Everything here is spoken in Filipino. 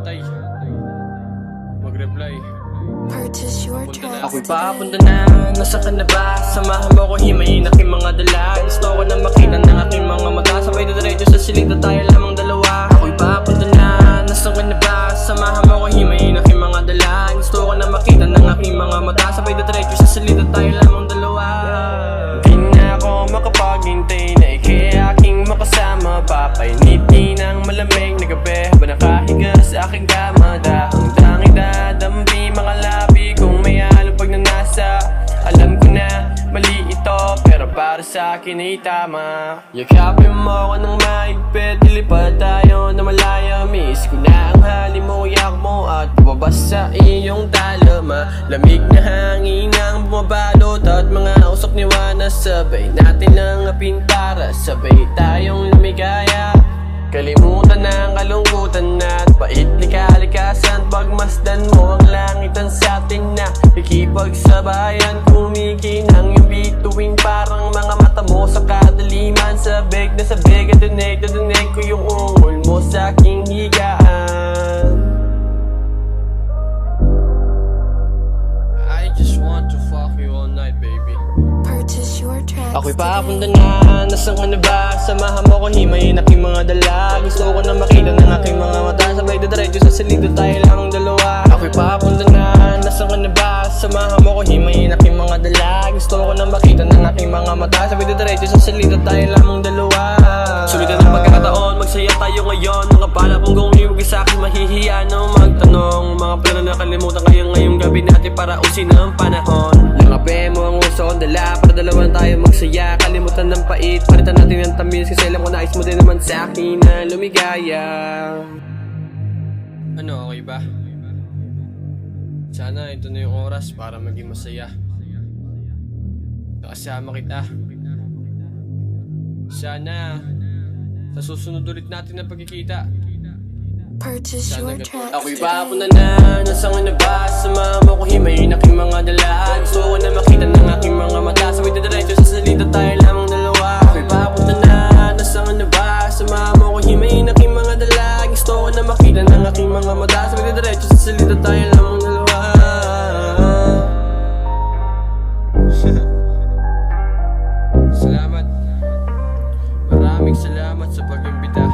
inaantay mag-reply. Purchase your tracks Ako'y today. papunta na, nasa ka na ba? Samahan mo ko, himayin aking mga dala. Gusto ko na makita ng aking mga mata. Sabay na diretso sa silid na tayo lamang dalawa. Ako'y papunta na, nasa ka na ba? Samahan mo ko, himayin aking mga dala. Gusto ko na makita ng aking mga mata. Sabay na diretso sa silid na tayo lamang dalawa. Di na ako makapaghintay na ikay aking makasama. Papainitin ng malamig na gabi habang nakahiga sa aking kama. Dahang tanging dadampi mga labi kung may halong pagnanasa. Alam ko na mali ito pero para sa akin ay tama. Yakapin mo ako ng mahigpit, dilipad tayo na malaya. Miss ko na ang hali mo, yak mo at babas sa iyong talama. Lamig na hangin ang bumabalot at mga usok niwana. Sabay natin lang apin para sabay tayong lumigaya. Kalimutan ang kalungkutan at pait likalikasan. Pagmasdan mo ang langitan sa atin na ikipagsabayan. Kumikinang yung bituin parang mga mata mo sa kadaliman. Sabik na sabik at dunig ko yung ungol mo sa aking higaan. I just want to fuck you all night, baby. Purchase your tracks Ako'y today. papunta na, nasaan ka na ba? Samahan mo ko, himayin aking mga dala. Gusto ko na makita ng aking mga mata. Sabay diretso sa silid na tayo lamang dalawa. Ako'y papunta na, nasaan ka na ba? Samahan mo ko, himayin aking mga dala. Gusto ko na makita ng aking mga mata. Sabay diretso sa silid na tayo lamang dalawa. Sulit na pagkakataon, magsaya tayo ngayon. Mga pala kung gumibig sa akin, mahihiya na magtanong. Mga plano na kalimutan kaya ngayong gabi natin para usin ang panahon. Langape mo ang uso, dala para dalawa tayo magsaya. Kalimutan ng pait, palitan natin ng tamis. Kasi alam ko nais mo din naman sa akin na lumigaya. Ano, okay ba? Sana ito na yung oras para maging masaya. Kasama kita. Sana sa susunod ulit natin na pagkikita. Purchase your Sana tracks Ako'y today. papunta na, nasaan ka na ba? Samahan mo ko, himayin aking mga dala. Gusto ko na makita ng aking mga mata. Sabay diretso sa salita tayo lamang dalawa. Ako'y papunta na, nasaan ka na ba? Samahan mo ko, himayin aking mga dala. Gusto ko na makita ng aking mga mata. Sabay diretso sa salita tayo lamang dalawa. Salamat. Maraming salamat sa pag-imbita.